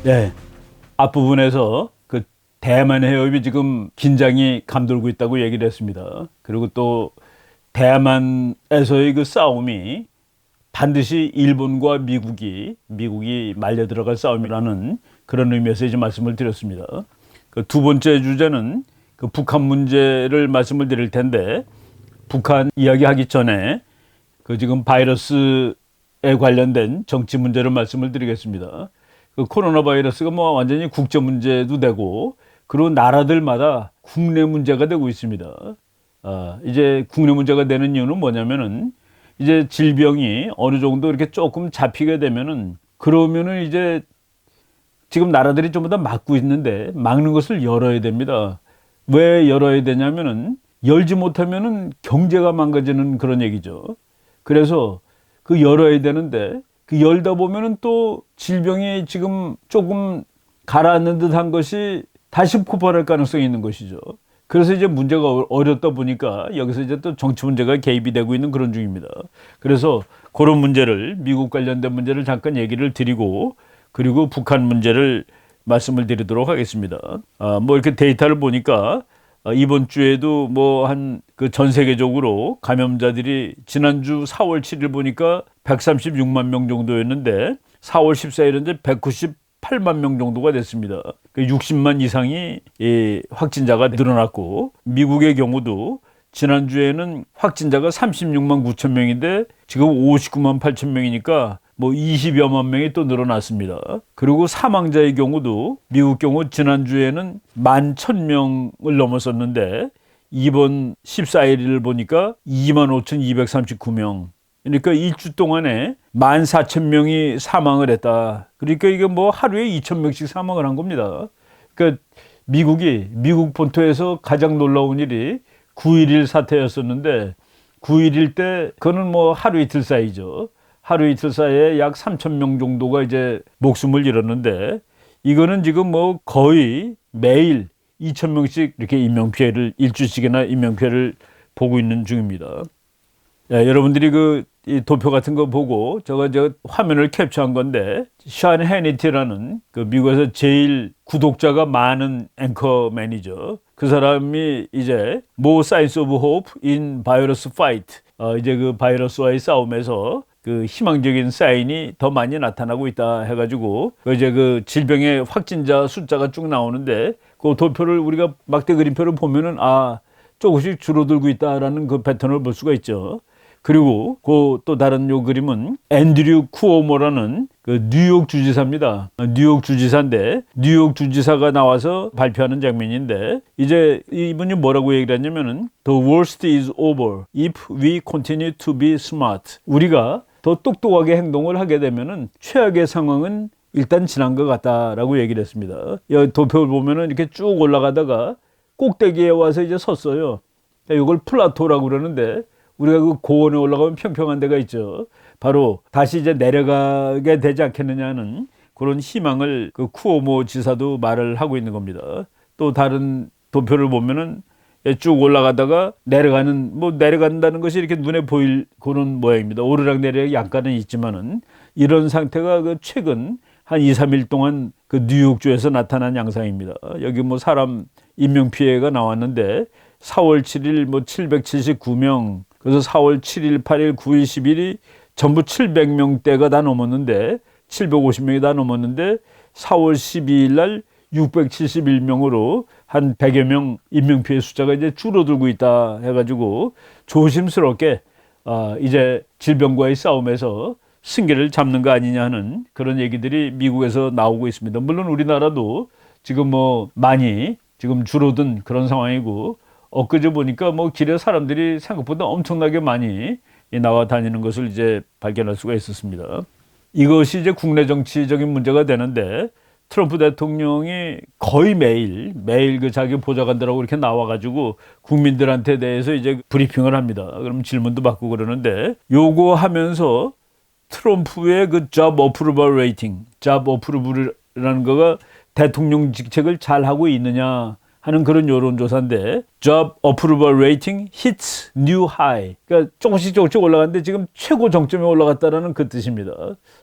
네. 앞부분에서 그 대만 해협이 지금 긴장이 감돌고 있다고 얘기를 했습니다. 그리고 또 대만에서의 그 싸움이 반드시 일본과 미국이 말려 들어갈 싸움이라는 그런 의미에서 이제 말씀을 드렸습니다. 그 두 번째 주제는 그 북한 문제를 말씀을 드릴 텐데, 북한 이야기하기 전에 그 지금 바이러스에 관련된 정치 문제를 말씀을 드리겠습니다. 그 코로나 바이러스가 뭐 완전히 국제 문제도 되고, 그리고 나라들마다 국내 문제가 되고 있습니다. 이제 국내 문제가 되는 이유는 뭐냐면은, 이제 질병이 어느 정도 이렇게 조금 잡히게 되면은, 그러면은 이제 지금 나라들이 전부 다 막고 있는데 막는 것을 열어야 됩니다. 왜 열어야 되냐면은, 열지 못하면은 경제가 망가지는 그런 얘기죠. 그래서 그 열어야 되는데, 그 열다 보면은 또 질병이 지금 조금 가라앉는 듯한 것이 다시 폭발할 가능성이 있는 것이죠. 그래서 이제 문제가 어렵다 보니까 여기서 이제 또 정치 문제가 개입이 되고 있는 그런 중입니다. 그래서 그런 문제를, 미국 관련된 문제를 잠깐 얘기를 드리고, 그리고 북한 문제를 말씀을 드리도록 하겠습니다. 뭐 이렇게 데이터를 보니까 이번 주에도 뭐 한 그 전 세계적으로 감염자들이 지난주 4월 7일 보니까 136만 명 정도였는데, 4월 14일은 이제 198만 명 정도가 됐습니다. 60만 이상이 확진자가 늘어났고, 미국의 경우도 지난주에는 확진자가 36만 9천 명인데 지금 59만 8천 명이니까 뭐 20여만 명이 또 늘어났습니다. 그리고 사망자의 경우도 미국 경우 지난주에는 11,000명을 넘었었는데, 이번 14일을 보니까 25,239명. 그러니까 일주 동안에 14,000명이 사망을 했다. 그러니까 이게 뭐 하루에 2,000명씩 사망을 한 겁니다. 그러니까 미국 본토에서 가장 놀라운 일이 9.11 사태였었는데, 9.11 때 그거는 뭐 하루 이틀 사이죠. 하루 이틀 사이에 약 3,000명 정도가 이제 목숨을 잃었는데, 이거는 지금 뭐 거의 매일 2,000명씩 이렇게 인명피해를, 일주씩이나 인명피해를 보고 있는 중입니다. 여러분들이 이 도표 같은 거 보고 저 화면을 캡처한 건데, 샤인 해니티라는 그 미국에서 제일 구독자가 많은 앵커맨이죠. 그 사람이 이제 More Signs of Hope in Virus Fight, 이제 그 바이러스와의 싸움에서 그 희망적인 사인이 더 많이 나타나고 있다 해가지고, 이제 그 질병의 확진자 숫자가 쭉 나오는데, 그 도표를 우리가 막대 그림표를 보면은 조금씩 줄어들고 있다라는 그 패턴을 볼 수가 있죠. 그리고 그 또 다른 요 그림은 앤드류 쿠오모라는 그 뉴욕 주지사입니다. 뉴욕 주지사인데, 뉴욕 주지사가 나와서 발표하는 장면인데, 이제 이분이 뭐라고 얘기를 했냐면은 The worst is over if we continue to be smart. 우리가 더 똑똑하게 행동을 하게 되면은 최악의 상황은 일단 지난 것 같다라고 얘기를 했습니다. 이 도표를 보면은 이렇게 쭉 올라가다가 꼭대기에 와서 이제 섰어요. 이걸 플라토라고 그러는데, 우리가 그 고원에 올라가면 평평한 데가 있죠. 바로 다시 이제 내려가게 되지 않겠느냐는 그런 희망을 그 쿠오모 지사도 말을 하고 있는 겁니다. 또 다른 도표를 보면은 쭉 올라가다가 내려간다는 것이 이렇게 눈에 보일 그런 모양입니다. 오르락내리락 약간은 있지만은, 이런 상태가 그 최근 한 2, 3일 동안 그 뉴욕주에서 나타난 양상입니다. 여기 뭐 사람 인명피해가 나왔는데, 4월 7일 뭐 779명, 그래서 4월 7일, 8일, 9일, 10일이 전부 700명대가 다 넘었는데, 750명이 다 넘었는데, 4월 12일 날 671명으로 한 100여 명 인명피해 숫자가 이제 줄어들고 있다 해가지고, 조심스럽게 이제 질병과의 싸움에서 승기를 잡는 거 아니냐 하는 그런 얘기들이 미국에서 나오고 있습니다. 물론 우리나라도 지금 뭐 많이 지금 줄어든 그런 상황이고, 엊그제 보니까 뭐 길에 사람들이 생각보다 엄청나게 많이 나와 다니는 것을 이제 발견할 수가 있었습니다. 이것이 이제 국내 정치적인 문제가 되는데, 트럼프 대통령이 거의 매일 그 자기 보좌관들하고 이렇게 나와가지고 국민들한테 대해서 이제 브리핑을 합니다. 그럼 질문도 받고 그러는데, 요거 하면서 트럼프의 그 job approval rating, job approval이라는 거가 대통령 직책을 잘 하고 있느냐 하는 그런 여론조사인데, job approval rating hits new high. 그러니까 조금씩 올라갔는데 지금 최고 정점에 올라갔다라는 그 뜻입니다.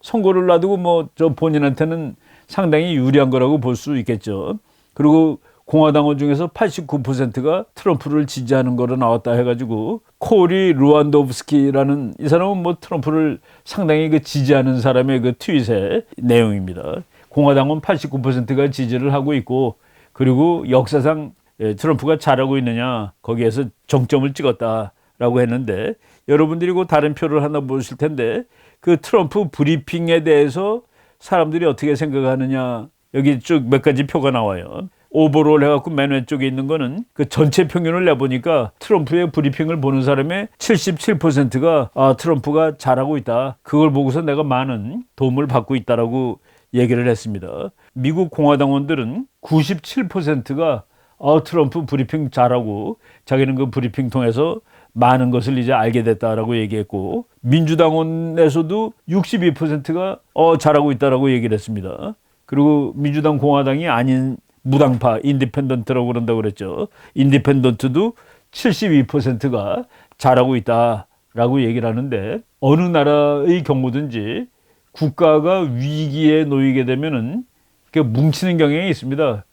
선거를 놔두고 뭐 저 본인한테는 상당히 유리한 거라고 볼 수 있겠죠. 그리고 공화당원 중에서 89%가 트럼프를 지지하는 거로 나왔다 해가지고 코리 루안도브스키라는 이 사람은 뭐 트럼프를 상당히 그 지지하는 사람의 그 트윗의 내용입니다. 공화당원 89%가 지지를 하고 있고 그리고 역사상 트럼프가 잘하고 있느냐 거기에서 정점을 찍었다라고 했는데 여러분들이 그 다른 표를 하나 보실 텐데 그 트럼프 브리핑에 대해서 사람들이 어떻게 생각하느냐 여기 쭉 몇 가지 표가 나와요. 오버롤 해갖고 맨 왼쪽에 있는 거는 그 전체 평균을 내보니까 트럼프의 브리핑을 보는 사람의 77%가 트럼프가 잘하고 있다. 그걸 보고서 내가 많은 도움을 받고 있다라고 얘기를 했습니다. 미국 공화당원들은 97%가 트럼프 브리핑 잘하고 자기는 그 브리핑 통해서 많은 것을 이제 알게 됐다라고 얘기했고 민주당원에서도 62%가 잘하고 있다라고 얘기를 했습니다. 그리고 민주당 공화당이 아닌 무당파 인디펜던트라고 그런다고 그랬죠. 인디펜던트도 72%가 잘하고 있다라고 얘기를 하는데 어느 나라의 경우든지 국가가 위기에 놓이게 되면은 뭉치는 경향이 있습니다.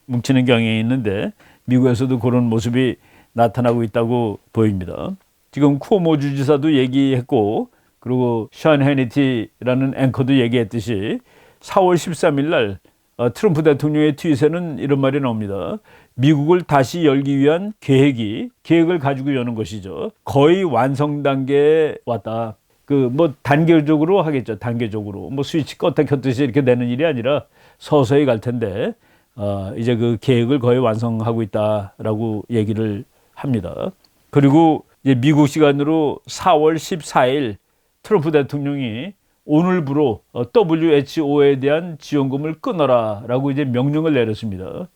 뭉치는 경향이 있는데 미국에서도 그런 모습이 나타나고 있다고 보입니다. 지금 쿠오모 주지사도 얘기했고 그리고 션 해니티라는 앵커도 얘기했듯이 4월 13일 날 트럼프 대통령의 트윗에는 이런 말이 나옵니다. 미국을 다시 열기 위한 계획을 가지고 여는 것이죠. 거의 완성 단계에 왔다. 단계적으로 하겠죠. 단계적으로. 스위치 껐다 켰듯이 이렇게 되는 일이 아니라 서서히 갈 텐데, 이제 그 계획을 거의 완성하고 있다라고 얘기를 합니다. 그리고 이제 미국 시간으로 4월 14일 트럼프 대통령이 오늘부로 WHO에 대한 지원금을 끊어라라고 이제 명령을 내렸습니다.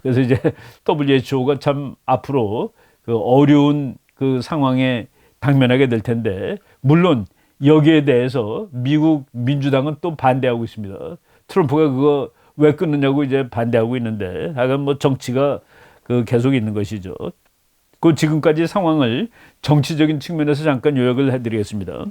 그래서 이제 WHO가 참 앞으로 그 어려운 그 상황에 당면하게 될 텐데, 물론 여기에 대해서 미국 민주당은 또 반대하고 있습니다. 트럼프가 그거 왜 끊느냐고 이제 반대하고 있는데, 하여간 뭐 정치가 그 계속 있는 것이죠. 그 지금까지 상황을 정치적인 측면에서 잠깐 요약을 해드리겠습니다.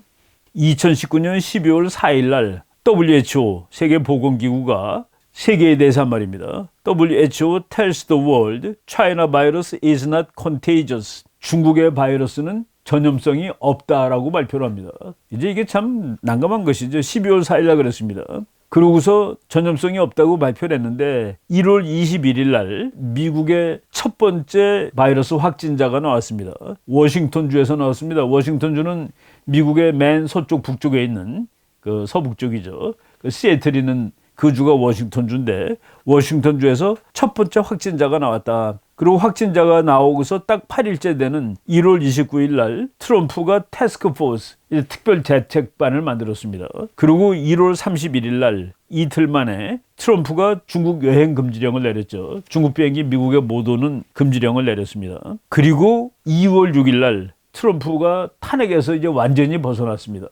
2019년 12월 4일 날 WHO 세계보건기구가 세계에 대해서 한 말입니다. WHO tells the world China virus is not contagious. 중국의 바이러스는 전염성이 없다라고 발표를 합니다. 이제 이게 참 난감한 것이죠. 12월 4일 날 그랬습니다. 그러고서 전염성이 없다고 발표를 했는데 1월 21일 날 미국의 첫 번째 바이러스 확진자가 나왔습니다. 워싱턴주에서 나왔습니다. 워싱턴주는 미국의 맨 서쪽 북쪽에 있는 그 서북쪽이죠. 그 시애틀이는 그 주가 워싱턴주인데 워싱턴주에서 첫 번째 확진자가 나왔다. 그리고 확진자가 나오고서 딱 8일째 되는 1월 29일 날 트럼프가 태스크포스 특별대책반을 만들었습니다. 그리고 1월 31일 날 이틀 만에 트럼프가 중국 여행 금지령을 내렸죠. 중국 비행기 미국에 못 오는 금지령을 내렸습니다. 그리고 2월 6일 날 트럼프가 탄핵에서 이제 완전히 벗어났습니다.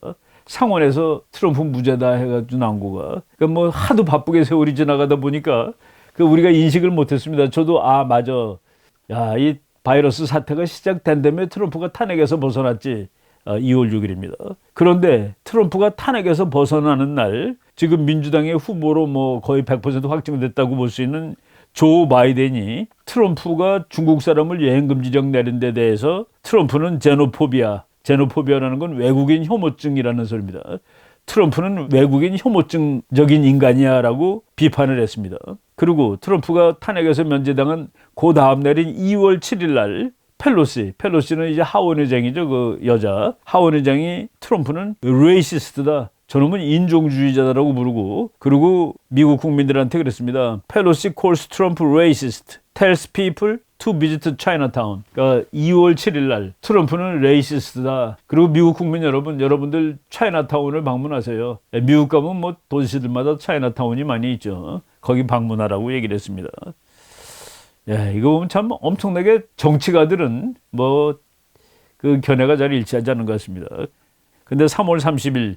상원에서 트럼프 무죄다 해가지고 나온 거가. 그러니까 뭐 하도 바쁘게 세월이 지나가다 보니까 우리가 인식을 못했습니다. 저도 맞아. 야, 이 바이러스 사태가 시작된 다음에 트럼프가 탄핵에서 벗어났지. 2월 6일입니다. 그런데 트럼프가 탄핵에서 벗어나는 날 지금 민주당의 후보로 뭐 거의 100% 확정됐다고 볼 수 있는 조 바이든이 트럼프가 중국 사람을 여행 금지령 내린 데 대해서 트럼프는 제노포비아라는 건 외국인 혐오증이라는 소리입니다. 트럼프는 외국인 혐오증적인 인간이야라고 비판을 했습니다. 그리고 트럼프가 탄핵에서 면제당한 그 다음 날인 2월 7일 날 펠로시는 이제 하원의장이죠. 그 여자 하원의장이 트럼프는 레이시스트다. 저놈은 인종주의자다라고 부르고 그리고 미국 국민들한테 그랬습니다. 펠로시 calls Trump racist, tells people to visit Chinatown. 그러니까 2월 7일 날 트럼프는 레이시스트다. 그리고 미국 국민 여러분들 차이나타운을 방문하세요. 미국 가면 뭐 도시들마다 차이나타운이 많이 있죠. 거기 방문하라고 얘기를 했습니다. 이거 보면 참 엄청나게 정치가들은 뭐 그 견해가 잘 일치하지 않는 것 같습니다. 근데 3월 30일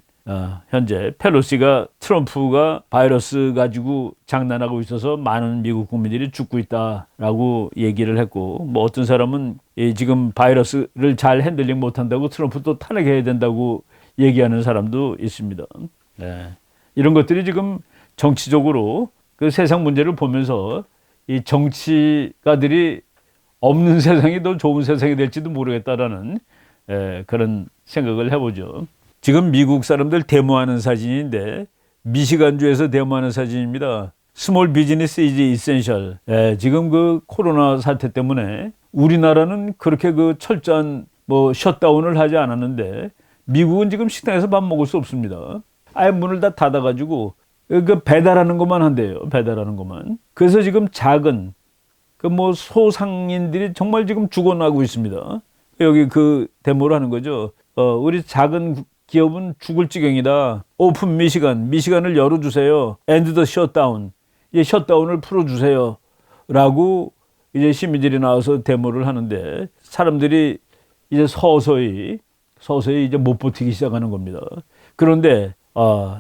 현재 펠로시가 트럼프가 바이러스 가지고 장난하고 있어서 많은 미국 국민들이 죽고 있다라고 얘기를 했고 뭐 어떤 사람은 지금 바이러스를 잘 핸들링 못한다고 트럼프 또 탄핵해야 된다고 얘기하는 사람도 있습니다. 이런 것들이 지금 정치적으로 그 세상 문제를 보면서 이 정치가들이 없는 세상이 더 좋은 세상이 될지도 모르겠다라는 그런 생각을 해보죠. 지금 미국 사람들 데모하는 사진인데 미시간주에서 데모하는 사진입니다. 스몰 비즈니스 이즈 이센셜. 지금 그 코로나 사태 때문에 우리나라는 그렇게 그 철저한 뭐 셧다운을 하지 않았는데 미국은 지금 식당에서 밥 먹을 수 없습니다. 아예 문을 다 닫아가지고 그 배달하는 것만 한대요. 배달하는 것만. 그래서 지금 작은 그 뭐 소상인들이 정말 지금 죽어나고 있습니다. 여기 그 데모를 하는 거죠. 우리 작은 기업은 죽을 지경이다. 오픈 미시간을 열어주세요. 엔드 더 셧다운. 이제 셧다운을 풀어주세요. 라고 이제 시민들이 나와서 데모를 하는데 사람들이 이제 서서히 이제 못 버티기 시작하는 겁니다. 그런데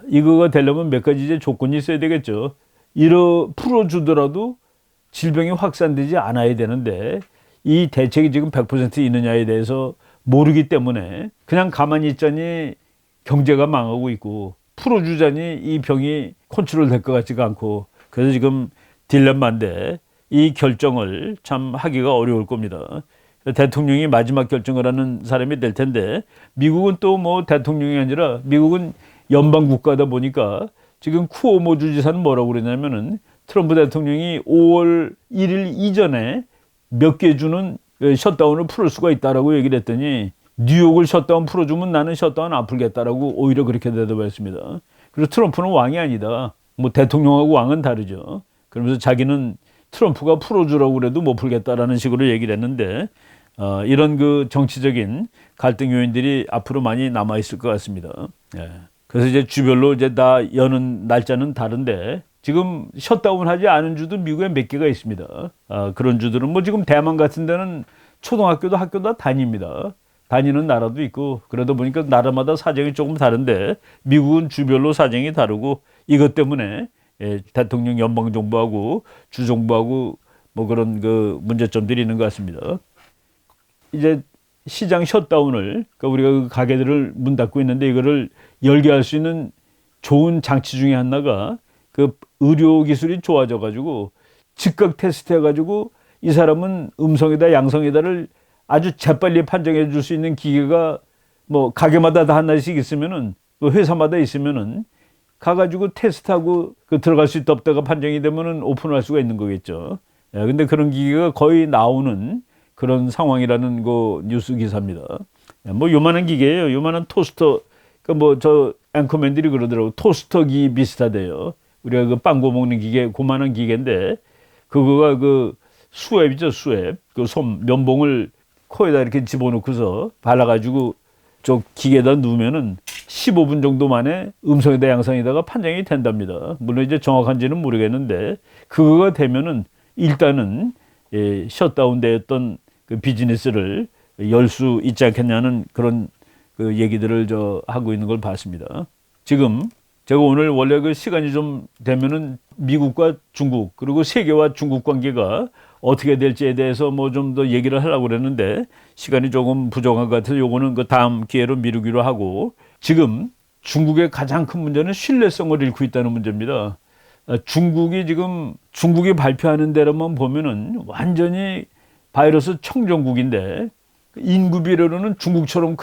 이거가 되려면 몇 가지 이제 조건이 있어야 되겠죠. 풀어주더라도 질병이 확산되지 않아야 되는데 이 대책이 지금 100% 있느냐에 대해서 모르기 때문에 그냥 가만히 있자니 경제가 망하고 있고 풀어주자니 이 병이 컨트롤 될 것 같지가 않고 그래서 지금 딜레마인데 이 결정을 참 하기가 어려울 겁니다. 대통령이 마지막 결정을 하는 사람이 될 텐데 미국은 또 뭐 대통령이 아니라 미국은 연방 국가다 보니까 지금 쿠오모 주지사는 뭐라고 그러냐면은 트럼프 대통령이 5월 1일 이전에 몇 개 주는 셧다운을 풀을 수가 있다라고 얘기를 했더니 뉴욕을 셧다운 풀어주면 나는 셧다운 안 풀겠다라고 오히려 그렇게 대답했습니다. 그래서 트럼프는 왕이 아니다. 뭐 대통령하고 왕은 다르죠. 그러면서 자기는 트럼프가 풀어주라고 그래도 못 풀겠다라는 식으로 얘기를 했는데 이런 그 정치적인 갈등 요인들이 앞으로 많이 남아 있을 것 같습니다. 그래서 이제 주별로 이제 다 여는 날짜는 다른데 지금 셧다운 하지 않은 주도 미국에 몇 개가 있습니다. 그런 주들은 뭐 지금 대만 같은 데는 초등학교도 학교도 다 다닙니다. 다니는 나라도 있고 그러다 보니까 나라마다 사정이 조금 다른데 미국은 주별로 사정이 다르고 이것 때문에 대통령 연방정부하고 주정부하고 뭐 그런 그 문제점들이 있는 것 같습니다. 이제 시장 셧다운을 그러니까 우리가 그 가게들을 문 닫고 있는데 이거를 열게 할 수 있는 좋은 장치 중에 하나가 그 의료 기술이 좋아져 가지고 즉각 테스트 해 가지고 이 사람은 음성이다 양성이다를 아주 재빨리 판정해 줄 수 있는 기계가 뭐 가게마다 다 하나씩 있으면은 회사마다 있으면은 가가지고 테스트하고 그 들어갈 수 있다 없다가 판정이 되면은 오픈할 수가 있는 거겠죠. 근데 그런 기계가 거의 나오는 그런 상황이라는 그 뉴스 기사입니다. 뭐 요만한 기계예요. 요만한 토스터. 그 뭐 저 앵커맨들이 그러더라고. 토스터기 비슷하대요. 우리가 그 빵 구워 먹는 기계, 그만한 기계인데 그거가 그 수압이죠, 수압. 그 면봉을 코에다 이렇게 집어넣고서 발라가지고 저 기계에다 누우면은 15분 정도 만에 음성이다 양성이다가 판정이 된답니다. 물론 이제 정확한지는 모르겠는데 그거가 되면은 일단은 셧다운 되었던 그 비즈니스를 열 수 있지 않겠냐는 그런 그 얘기들을 하고 있는 걸 봤습니다. 지금 제가 오늘 원래 그 시간이 좀 되면은 미국과 중국 그리고 세계와 중국 관계가 어떻게 될지에 대해서 뭐 좀 더 얘기를 하려고 그랬는데 시간이 조금 부족한 것 같아서 요거는 그 다음 기회로 미루기로 하고 지금 중국의 가장 큰 문제는 신뢰성을 잃고 있다는 문제입니다. 중국이 발표하는 대로만 보면은 완전히 바이러스 청정국인데 인구 비례로는 중국처럼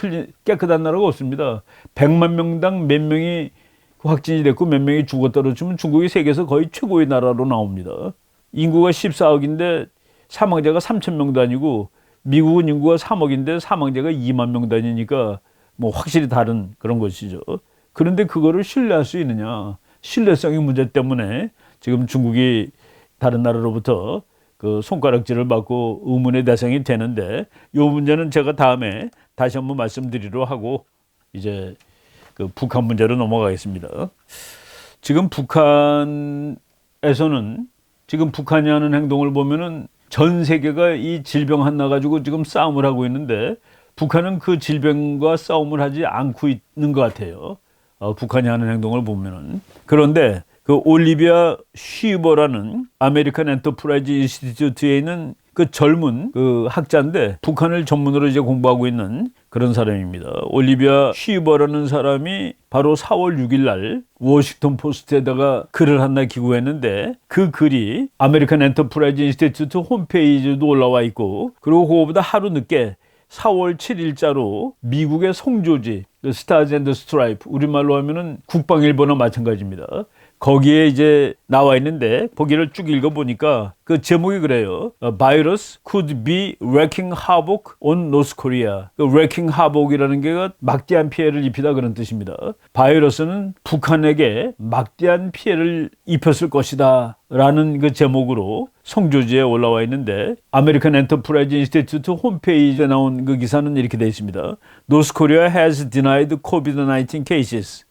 깨끗한 나라가 없습니다. 100만 명당 몇 명이 확진이 됐고 몇 명이 죽었다고 치면 중국이 세계에서 거의 최고의 나라로 나옵니다. 인구가 14억인데 사망자가 3,000명 단위고 미국은 인구가 3억인데 사망자가 2만 명 단위니까 뭐 확실히 다른 그런 것이죠. 그런데 그거를 신뢰할 수 있느냐. 신뢰성의 문제 때문에 지금 중국이 다른 나라로부터 그 손가락질을 받고 의문의 대상이 되는데 이 문제는 제가 다음에 다시 한번 말씀드리려 하고 이제 그 북한 문제로 넘어가겠습니다. 지금 북한에서는 지금 북한이 하는 행동을 보면은 전 세계가 이 질병 하나 가지고 지금 싸움을 하고 있는데 북한은 그 질병과 싸움을 하지 않고 있는 것 같아요. 북한이 하는 행동을 보면은. 그런데 그 올리비아 쉬버라는 아메리칸 엔터프라이즈 인스티튜트에 있는 그 젊은 그 학자인데 북한을 전문으로 이제 공부하고 있는 그런 사람입니다. 올리비아 쉬버라는 사람이 바로 4월 6일 날 워싱턴 포스트에다가 글을 하나 기고했는데 그 글이 아메리칸 엔터프라이즈 인스티튜트 홈페이지에도 올라와 있고 그리고 그거보다 하루 늦게 4월 7일자로 미국의 송조지 스타즈 앤드 스트라이프 우리말로 하면은 국방일보나 마찬가지입니다. 거기에 이제 나와 있는데 거기를 쭉 읽어보니까 그 제목이 그래요. Virus could be wreaking havoc on North Korea. 그 wreaking havoc이라는 게 막대한 피해를 입히다 그런 뜻입니다. 바이러스는 북한에게 막대한 피해를 입혔을 것이다 라는 그 제목으로 송조지에 올라와 있는데 아메리칸 엔터프라이즈 인스티튜트 홈페이지에 나온 그 기사는 이렇게 되어 있습니다. North Korea has denied COVID-19 cases.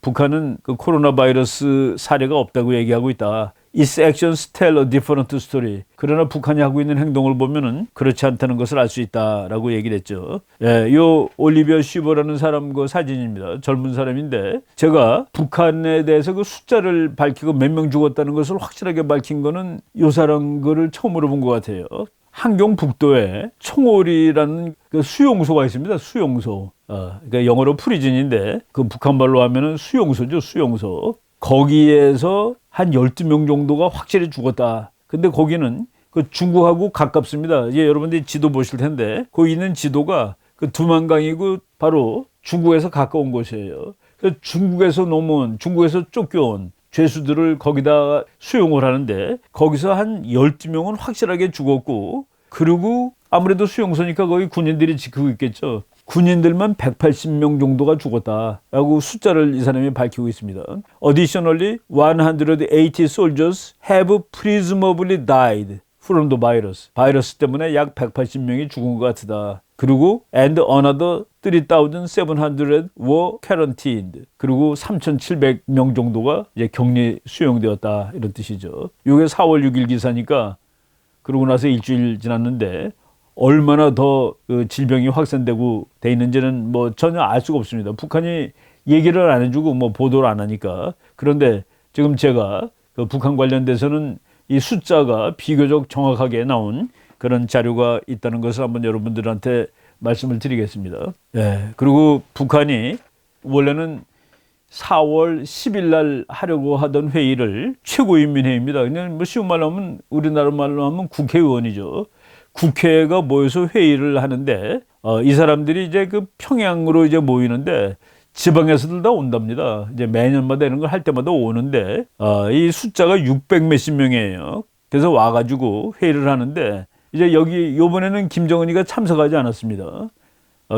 북한은 그 코로나 바이러스 사례가 없다고 얘기하고 있다. Its actions tell a different story. 그러나 북한이 하고 있는 행동을 보면은 그렇지 않다는 것을 알 수 있다라고 얘기를 했죠. 예, 요 올리비아 쉬버라는 사람 그 사진입니다. 젊은 사람인데 제가 북한에 대해서 그 숫자를 밝히고 몇 명 죽었다는 것을 확실하게 밝힌 거는 요 사람 거를 처음으로 본 것 같아요. 한경 북도에 청오리라는 그 수용소가 있습니다. 수용소. 그러니까 영어로 프리즌인데 그 북한말로 하면은 수용소죠. 수용소. 거기에서 한 12명 정도가 확실히 죽었다. 근데 거기는 그 중국하고 가깝습니다. 이제 여러분들이 지도 보실 텐데 거기 있는 지도가 그 두만강이고 바로 중국에서 가까운 곳이에요. 그래서 중국에서 쫓겨온 죄수들을 거기다 수용을 하는데 거기서 한 12명은 확실하게 죽었고 그리고 아무래도 수용소니까 거기 군인들이 지키고 있겠죠. 군인들만 180명 정도가 죽었다라고 숫자를 이 사람이 밝히고 있습니다. Additionally, 180 soldiers have presumably died from the virus. 바이러스 때문에 약 180명이 죽은 것 같다. 그리고 and another 3,700 were quarantined. 그리고 3,700명 정도가 이제 격리 수용되었다 이런 뜻이죠. 이게 4월 6일 기사니까 그러고 나서 일주일 지났는데 얼마나 더 그 질병이 확산되고 돼 있는지는 뭐 전혀 알 수가 없습니다. 북한이 얘기를 안 해주고 뭐 보도를 안 하니까. 그런데 지금 제가 그 북한 관련돼서는 이 숫자가 비교적 정확하게 나온 그런 자료가 있다는 것을 한번 여러분들한테 말씀을 드리겠습니다. 네. 그리고 북한이 원래는 4월 10일 날 하려고 하던 회의를 최고인민회의입니다. 그냥 뭐 쉬운 말로 하면 우리나라 말로 하면 국회의원이죠. 국회가 모여서 회의를 하는데 이 사람들이 이제 그 평양으로 이제 모이는데 지방에서들 다 온답니다. 이제 매년마다 이런 걸 할 때마다 오는데 이 숫자가 600 몇십 명이에요. 그래서 와가지고 회의를 하는데 이제 여기 요번에는 김정은이가 참석하지 않았습니다.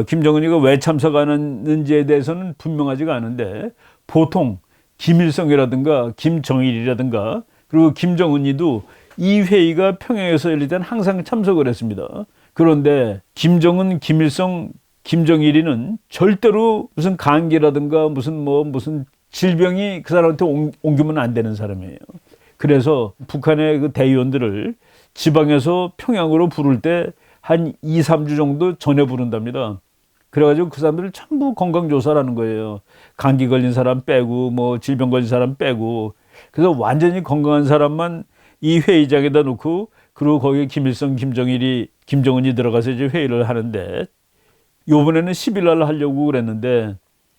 김정은이가 왜 참석하는지에 대해서는 분명하지가 않은데 보통 김일성이라든가 김정일이라든가 그리고 김정은이도 이 회의가 평양에서 열릴 때는 항상 참석을 했습니다. 그런데 김정은, 김일성, 김정일이는 절대로 무슨 감기라든가 무슨 질병이 그 사람한테 옮기면 안 되는 사람이에요. 그래서 북한의 그 대의원들을 지방에서 평양으로 부를 때 한 2, 3주 정도 전에 부른답니다. 그래가지고 그 사람들을 전부 건강조사를 하는 거예요. 감기 걸린 사람 빼고 뭐 질병 걸린 사람 빼고 그래서 완전히 건강한 사람만 이 회의장에다 놓고 그리고 거기에 김일성, 김정일이, 김정은이 들어가서 이제 회의를 하는데 요번에는 10일 날 하려고 그랬는데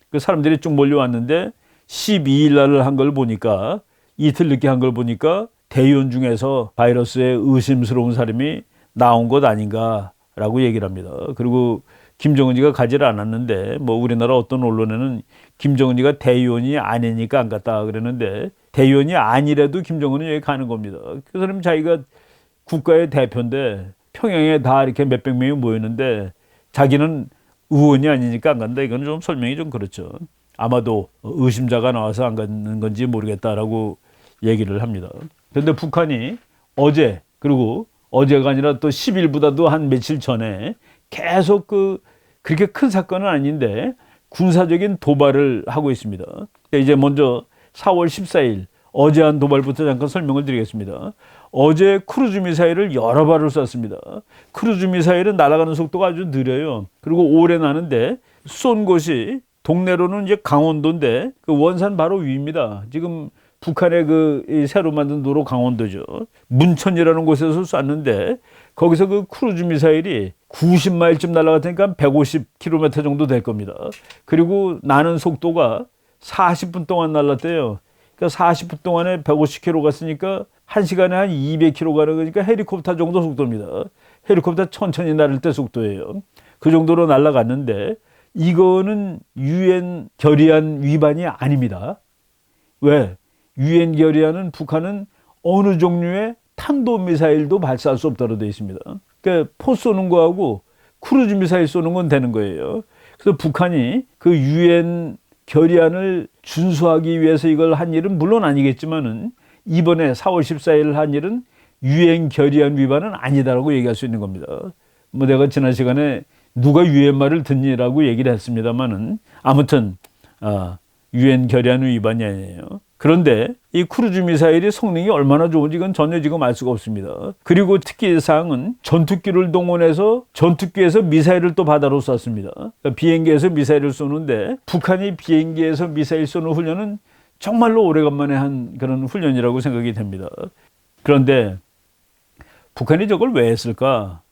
그 사람들이 쭉 몰려왔는데 12일 날을 한 걸 보니까 이틀 늦게 한 걸 보니까 대의원 중에서 바이러스에 의심스러운 사람이 나온 것 아닌가라고 얘기를 합니다. 그리고 김정은이가 가지를 않았는데 뭐 우리나라 어떤 언론에는 김정은이가 대의원이 아니니까 안 갔다 그러는데 대의원이 아니래도 김정은은 여기 가는 겁니다. 그 사람이 자기가 국가의 대표인데 평양에 다 이렇게 몇백 명이 모이는데 자기는 의원이 아니니까 안 간다. 이건 좀 설명이 좀 그렇죠. 아마도 의심자가 나와서 안 가는 건지 모르겠다라고 얘기를 합니다. 그런데 북한이 어제 그리고 어제가 아니라 또 10일보다도 한 며칠 전에 계속 그렇게 큰 사건은 아닌데 군사적인 도발을 하고 있습니다. 이제 먼저 4월 14일 어제 한 도발부터 잠깐 설명을 드리겠습니다. 어제 크루즈 미사일을 여러 발을 쐈습니다. 크루즈 미사일은 날아가는 속도가 아주 느려요. 그리고 오래 나는데 쏜 곳이 동네로는 이제 강원도인데 그 원산 바로 위입니다. 지금 북한의 이 새로 만든 도로 강원도죠. 문천이라는 곳에서 쐈는데 거기서 그 크루즈 미사일이 90마일쯤 날아갔으니까 150km 정도 될 겁니다. 그리고 나는 속도가 40분 동안 날랐대요. 그러니까 40분 동안에 150km 갔으니까 1시간에 한 200km 가는 거니까 헬리콥터 정도 속도입니다. 헬리콥터 천천히 날을 때 속도예요. 그 정도로 날아갔는데 이거는 유엔 결의안 위반이 아닙니다. 왜? 유엔 결의안은 북한은 어느 종류의 탄도미사일도 발사할 수 없다고 되어 있습니다. 그러니까 포 쏘는 거하고 크루즈 미사일 쏘는 건 되는 거예요. 그래서 북한이 그 유엔 결의안을 준수하기 위해서 이걸 한 일은 물론 아니겠지만은 이번에 4월 14일 한 일은 유엔 결의안 위반은 아니다라고 얘기할 수 있는 겁니다. 뭐 내가 지난 시간에 누가 유엔 말을 듣니라고 얘기를 했습니다만은 아무튼 유엔 결의안 위반이 아니에요. 그런데 이 크루즈 미사일이 성능이 얼마나 좋은지 이건 전혀 지금 알 수가 없습니다. 그리고 특히 사항은 전투기를 동원해서 전투기에서 미사일을 또 바다로 쐈습니다. 그러니까 비행기에서 미사일을 쏘는데 북한이 비행기에서 미사일 쏘는 훈련은 정말로 오래간만에 한 그런 훈련이라고 생각이 됩니다. 그런데 북한이 저걸 왜 했을까?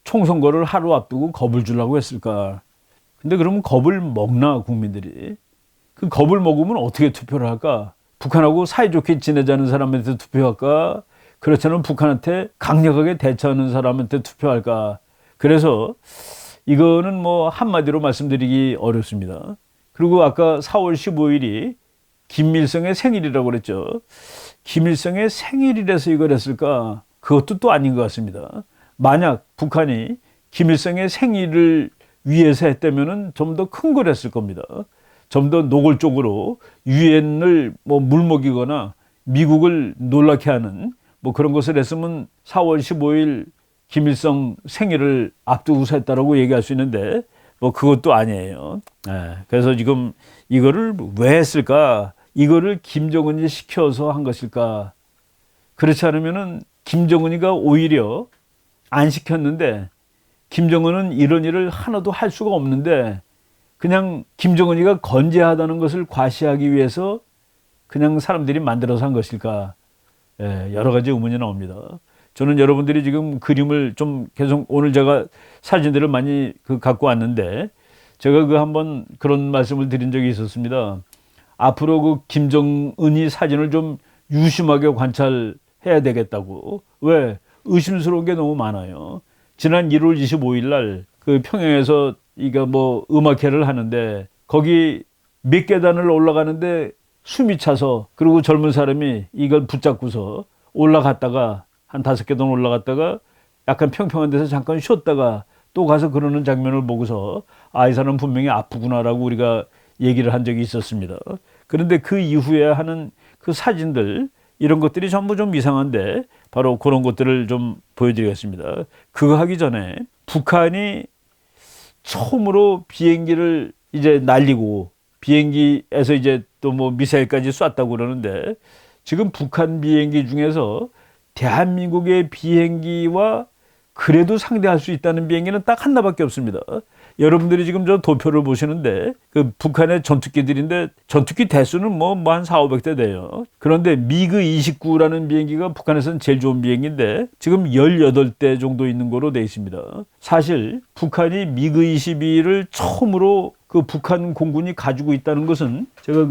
총선거를 하루 앞두고 겁을 주려고 했을까? 근데 그러면 겁을 먹나 국민들이? 그 겁을 먹으면 어떻게 투표를 할까? 북한하고 사이좋게 지내자는 사람한테 투표할까? 그렇지 않으면 북한한테 강력하게 대처하는 사람한테 투표할까? 그래서 이거는 뭐 한마디로 말씀드리기 어렵습니다. 그리고 아까 4월 15일이 김일성의 생일이라고 그랬죠. 김일성의 생일이라서 이걸 했을까? 그것도 또 아닌 것 같습니다. 만약 북한이 김일성의 생일을 위해서 했다면은 좀 더 큰 걸 했을 겁니다. 좀 더 노골적으로 유엔을 뭐 물먹이거나 미국을 놀라게 하는 뭐 그런 것을 했으면 4월 15일 김일성 생일을 앞두고서 했다라고 얘기할 수 있는데 뭐 그것도 아니에요. 그래서 지금 이거를 왜 했을까? 이거를 김정은이 시켜서 한 것일까? 그렇지 않으면은 김정은이가 오히려 안 시켰는데 김정은은 이런 일을 하나도 할 수가 없는데 그냥 김정은이가 건재하다는 것을 과시하기 위해서 그냥 사람들이 만들어서 한 것일까? 여러 가지 의문이 나옵니다. 저는 여러분들이 지금 그림을 좀 계속 오늘 제가 사진들을 많이 갖고 왔는데 제가 한번 그런 말씀을 드린 적이 있었습니다. 앞으로 그 김정은이 사진을 좀 유심하게 관찰해야 되겠다고. 왜? 의심스러운 게 너무 많아요. 지난 1월 25일 날 그 평양에서 이거 뭐 음악회를 하는데 거기 몇 계단을 올라가는데 숨이 차서 그리고 젊은 사람이 이걸 붙잡고서 올라갔다가 한 5계단 올라갔다가 약간 평평한 데서 잠깐 쉬었다가 또 가서 그러는 장면을 보고서 이 사람 분명히 아프구나라고 우리가 얘기를 한 적이 있었습니다. 그런데 그 이후에 하는 그 사진들 이런 것들이 전부 좀 이상한데 바로 그런 것들을 좀 보여드리겠습니다. 그거 하기 전에 북한이 처음으로 비행기를 이제 날리고 비행기에서 이제 또 뭐 미사일까지 쐈다고 그러는데 지금 북한 비행기 중에서 대한민국의 비행기와 그래도 상대할 수 있다는 비행기는 딱 하나밖에 없습니다. 여러분들이 지금 저 도표를 보시는데 그 북한의 전투기들인데 전투기 대수는 뭐 한 400~500대 돼요. 그런데 미그 29라는 비행기가 북한에서는 제일 좋은 비행기인데 지금 18대 정도 있는 거로 돼 있습니다. 사실 북한이 미그 22를 처음으로 그 북한 공군이 가지고 있다는 것은 제가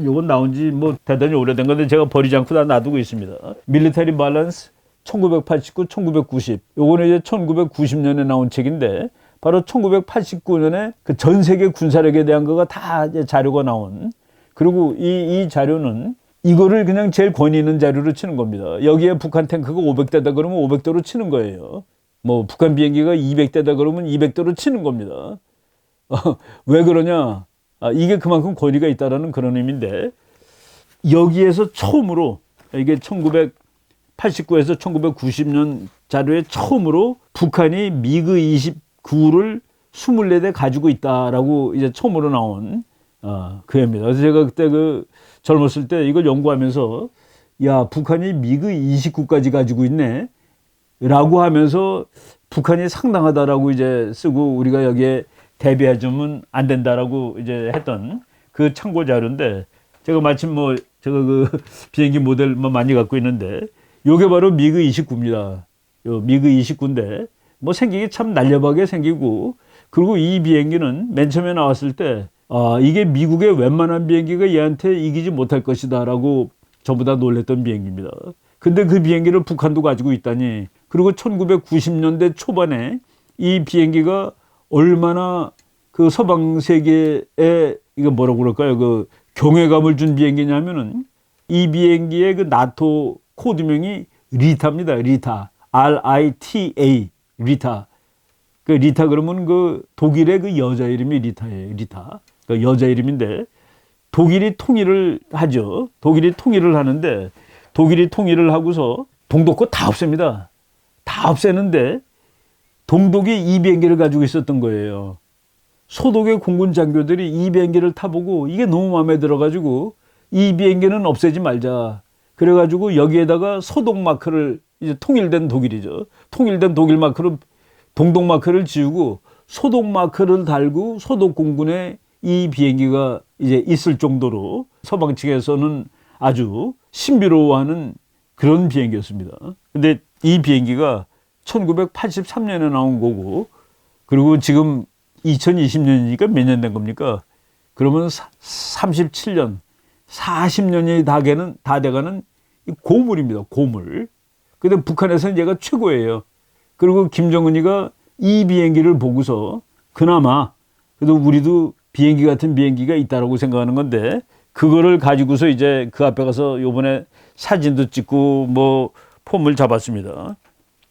요건 나온 지 뭐 대단히 오래된 건데 제가 버리지 않고 다 놔두고 있습니다. 밀리터리 밸런스 1989, 1990. 요거는 이제 1990년에 나온 책인데 바로 1989년에 그 전 세계 군사력에 대한 거가 다 이제 자료가 나온. 그리고 이 자료는 이거를 그냥 제일 권위 있는 자료로 치는 겁니다. 여기에 북한 탱크가 500대다 그러면 500대로 치는 거예요. 뭐 북한 비행기가 200대다 그러면 200대로 치는 겁니다. 왜 그러냐? 이게 그만큼 권위가 있다라는 그런 의미인데 여기에서 처음으로 이게 1989에서 1990년 자료에 처음으로 북한이 미그 29를 24대 가지고 있다라고 이제 처음으로 나온 그 해입니다. 그래서 제가 그때 젊었을 때 이걸 연구하면서 야, 북한이 미그 29까지 가지고 있네 라고 하면서 북한이 상당하다라고 이제 쓰고 우리가 여기에 대비해주면 안 된다라고 이제 했던 그 참고 자료인데 제가 마침 제가 비행기 모델만 많이 갖고 있는데 요게 바로 미그 29입니다. 요 미그 29인데 뭐 생기기 참 날렵하게 생기고, 그리고 이 비행기는 맨 처음에 나왔을 때 이게 미국의 웬만한 비행기가 얘한테 이기지 못할 것이다라고 전부 다 놀랬던 비행기입니다. 근데 그 비행기를 북한도 가지고 있다니. 그리고 1990년대 초반에 이 비행기가 얼마나 그 서방 세계에 이거 뭐라고 그럴까요? 그 경외감을 준 비행기냐면은 이 비행기의 그 나토 코드명이 리타입니다. 리타. RITA. 리타. 그 리타 그러면 그 독일의 그 여자 이름이 리타예요. 리타. 그 여자 이름인데 독일이 통일을 하죠. 독일이 통일을 하는데 독일이 통일을 하고서 동독 거 다 없앱니다. 다 없애는데 동독이 이 비행기를 가지고 있었던 거예요. 소독의 공군 장교들이 이 비행기를 타보고 이게 너무 마음에 들어가지고 이 비행기는 없애지 말자. 그래가지고 여기에다가 소독 마크를, 이제 통일된 독일이죠. 통일된 독일 마크를, 동독 마크를 지우고 소독 마크를 달고 소독 공군에 이 비행기가 이제 있을 정도로 서방 측에서는 아주 신비로워하는 그런 비행기였습니다. 근데 이 비행기가 1983년에 나온 거고, 그리고 지금 2020년이니까 몇 년 된 겁니까? 그러면 37년, 40년이 다 돼가는 고물입니다. 고물. 근데 북한에서는 얘가 최고예요. 그리고 김정은이가 이 비행기를 보고서 그나마 그래도 우리도 비행기 같은 비행기가 있다라고 생각하는 건데, 그거를 가지고서 이제 그 앞에 가서 요번에 사진도 찍고 뭐 폼을 잡았습니다.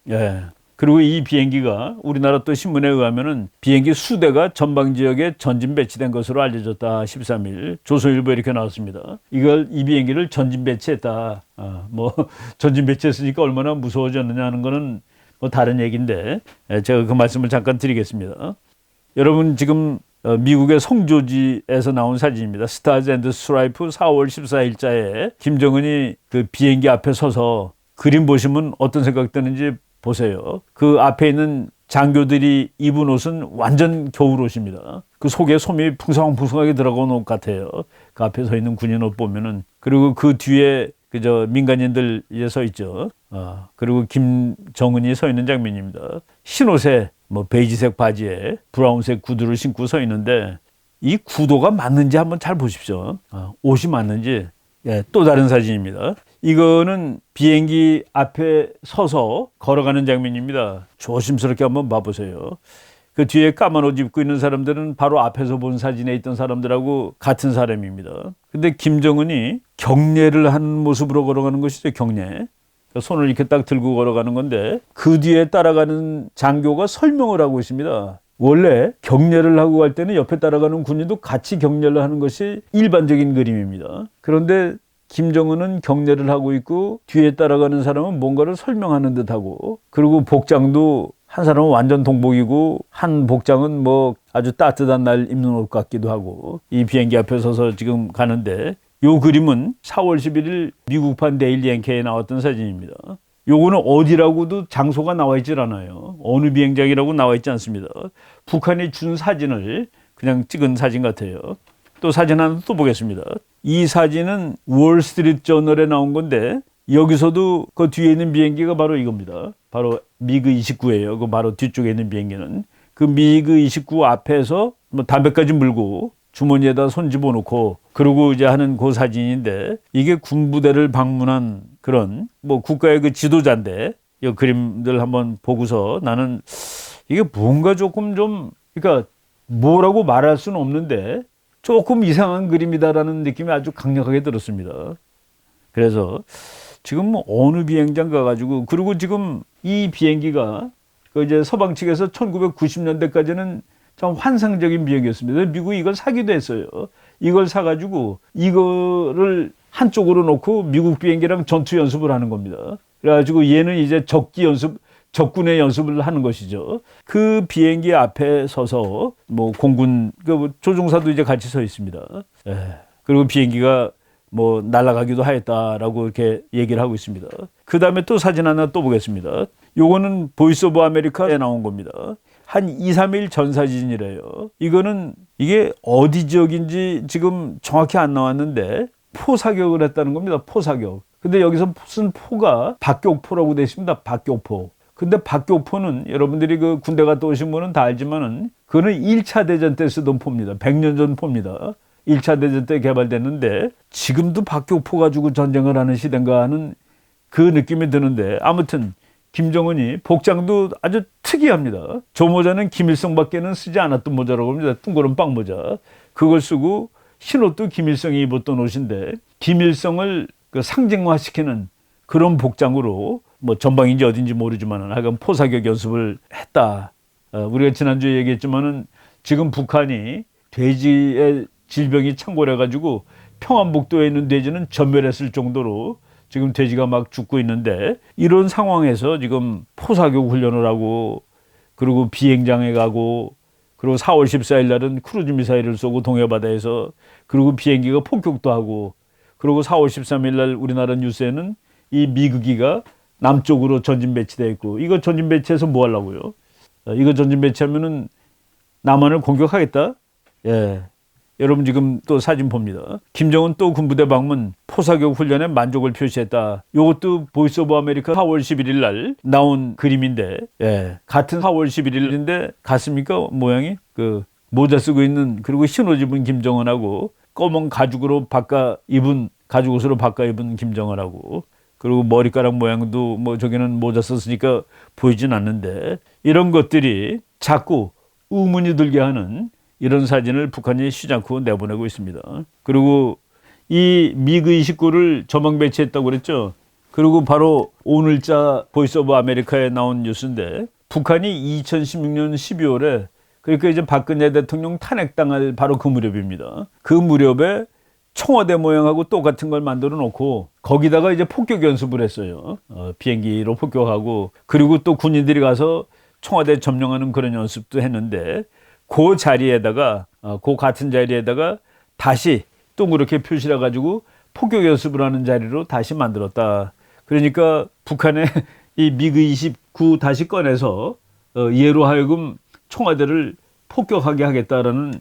예. 그리고 이 비행기가 우리나라 또 신문에 의하면은 비행기 수대가 전방 지역에 전진 배치된 것으로 알려졌다. 13일 조선일보 이렇게 나왔습니다. 이 비행기를 전진 배치했다. 뭐 전진 배치했으니까 얼마나 무서워졌느냐 하는 거는 뭐 다른 얘기인데, 제가 그 말씀을 잠깐 드리겠습니다. 여러분 지금 미국의 성조지에서 나온 사진입니다. 스타즈 앤드 스트라이프 4월 14일자에 김정은이 그 비행기 앞에 서서 그림 보시면 어떤 생각 드는지 보세요. 그 앞에 있는 장교들이 입은 옷은 완전 겨울 옷입니다. 그 속에 솜이 풍성풍성하게 들어간 옷 같아요. 그 앞에 서 있는 군인 옷 보면은. 그리고 그 뒤에 그저 민간인들 서 있죠. 그리고 김정은이 서 있는 장면입니다. 흰 옷에 뭐 베이지색 바지에 브라운색 구두를 신고 서 있는데 이 구도가 맞는지 한번 잘 보십시오. 옷이 맞는지. 예, 또 다른 사진입니다. 이거는 비행기 앞에 서서 걸어가는 장면입니다. 조심스럽게 한번 봐보세요. 그 뒤에 까만 옷 입고 있는 사람들은 바로 앞에서 본 사진에 있던 사람들하고 같은 사람입니다. 근데 김정은이 경례를 하는 모습으로 걸어가는 것이죠. 경례. 손을 이렇게 딱 들고 걸어가는 건데 그 뒤에 따라가는 장교가 설명을 하고 있습니다. 원래 경례를 하고 갈 때는 옆에 따라가는 군인도 같이 경례를 하는 것이 일반적인 그림입니다. 그런데 김정은은 경례를 하고 있고 뒤에 따라가는 사람은 뭔가를 설명하는 듯하고, 그리고 복장도 한 사람은 완전 동복이고 한 복장은 뭐 아주 따뜻한 날 입는 옷 같기도 하고, 이 비행기 앞에 서서 지금 가는데 요 그림은 4월 11일 미국판 데일리 NK에 나왔던 사진입니다. 요거는 어디라고도 장소가 나와 있질 않아요. 어느 비행장이라고 나와 있지 않습니다. 북한이 준 사진을 그냥 찍은 사진 같아요. 또 사진 하나 또 보겠습니다. 이 사진은 월스트리트 저널에 나온 건데 여기서도 그 뒤에 있는 비행기가 바로 이겁니다. 바로 미그 29예요. 그 바로 뒤쪽에 있는 비행기는 그 미그 29 앞에서 뭐 담배까지 물고 주머니에다 손 집어넣고 그러고 이제 하는 그 사진인데, 이게 군부대를 방문한 그런 뭐 국가의 그 지도자인데, 이 그림들 한번 보고서 나는 이게 뭔가 조금 좀, 그러니까 뭐라고 말할 수는 없는데 조금 이상한 그림이다라는 느낌이 아주 강력하게 들었습니다. 그래서 지금 뭐 어느 비행장 가가지고, 그리고 지금 이 비행기가 그 이제 서방 측에서 1990년대까지는 참 환상적인 비행기였습니다. 미국이 이걸 사기도 했어요. 이걸 사가지고 이거를 한쪽으로 놓고 미국 비행기랑 전투 연습을 하는 겁니다. 그래가지고 얘는 이제 적군의 연습을 하는 것이죠. 그 비행기 앞에 서서 뭐 공군 그 조종사도 이제 같이 서 있습니다. 그리고 비행기가 뭐 날아가기도 하였다라고 이렇게 얘기를 하고 있습니다. 그 다음에 또 사진 하나 또 보겠습니다. 요거는 보이스 오브 아메리카에 나온 겁니다. 한 2, 3일 전 사진이래요. 이게 어디 지역인지 지금 정확히 안 나왔는데 포사격을 했다는 겁니다. 포사격. 근데 여기서 무슨 포가 박격포라고 되어 있습니다. 박격포. 근데 박격포는 여러분들이 그 군대 갔다 오신 분은 다 알지만은 그거는 1차 대전 때 쓰던 포입니다. 100년 전 포입니다. 1차 대전 때 개발됐는데 지금도 박격포 가지고 전쟁을 하는 시대인가 하는 그 느낌이 드는데 아무튼 김정은이 복장도 아주 특이합니다. 저 모자는 김일성밖에는 쓰지 않았던 모자라고 합니다. 둥그런 빵모자. 그걸 쓰고 흰옷도 김일성이 입었던 옷인데 김일성을 그 상징화시키는 그런 복장으로 뭐 전방인지 어딘지 모르지만은 하여간 포사격 연습을 했다. 우리가 지난주에 얘기했지만은 지금 북한이 돼지의 질병이 창궐해가지고 평안북도에 있는 돼지는 전멸했을 정도로 지금 돼지가 막 죽고 있는데 이런 상황에서 지금 포사격 훈련을 하고 그리고 비행장에 가고 그리고 4월 14일 날은 크루즈 미사일을 쏘고 동해바다에서 그리고 비행기가 폭격도 하고 그리고 4월 13일 날 우리나라 뉴스에는 이 미국기가 남쪽으로 전진 배치되어 있고 이거 전진 배치해서 뭐 하려고요? 이거 전진 배치하면은 남한을 공격하겠다? 예. 여러분 지금 또 사진 봅니다. 김정은 또 군부대 방문 포사격 훈련에 만족을 표시했다. 이것도 보이스 오브 아메리카 4월 11일 날 나온 그림인데 예. 같은 4월 11일인데 같습니까? 모양이? 그 모자 쓰고 있는 그리고 흰옷 입은 김정은하고 검은 가죽으로 바꿔 입은 가죽옷으로 바꿔 입은 김정은하고 그리고 머리카락 모양도 뭐 저기는 모자 썼으니까 보이진 않는데 이런 것들이 자꾸 의문이 들게 하는 이런 사진을 북한이 쉬지 않고 내보내고 있습니다. 그리고 이 미그-29를 전방 배치했다고 그랬죠. 그리고 바로 오늘자 보이스 오브 아메리카에 나온 뉴스인데 북한이 2016년 12월에 그러니까 이제 박근혜 대통령 탄핵당할 바로 그 무렵입니다. 그 무렵에 청와대 모양하고 똑같은 걸 만들어 놓고 거기다가 이제 폭격 연습을 했어요. 비행기로 폭격하고 그리고 또 군인들이 가서 청와대 점령하는 그런 연습도 했는데 그 자리에다가 그 같은 자리에다가 다시 동그랗게 표시를 해가지고 폭격 연습을 하는 자리로 다시 만들었다. 그러니까 북한의 이 미그-29 다시 꺼내서 얘로 하여금 청와대를 폭격하게 하겠다라는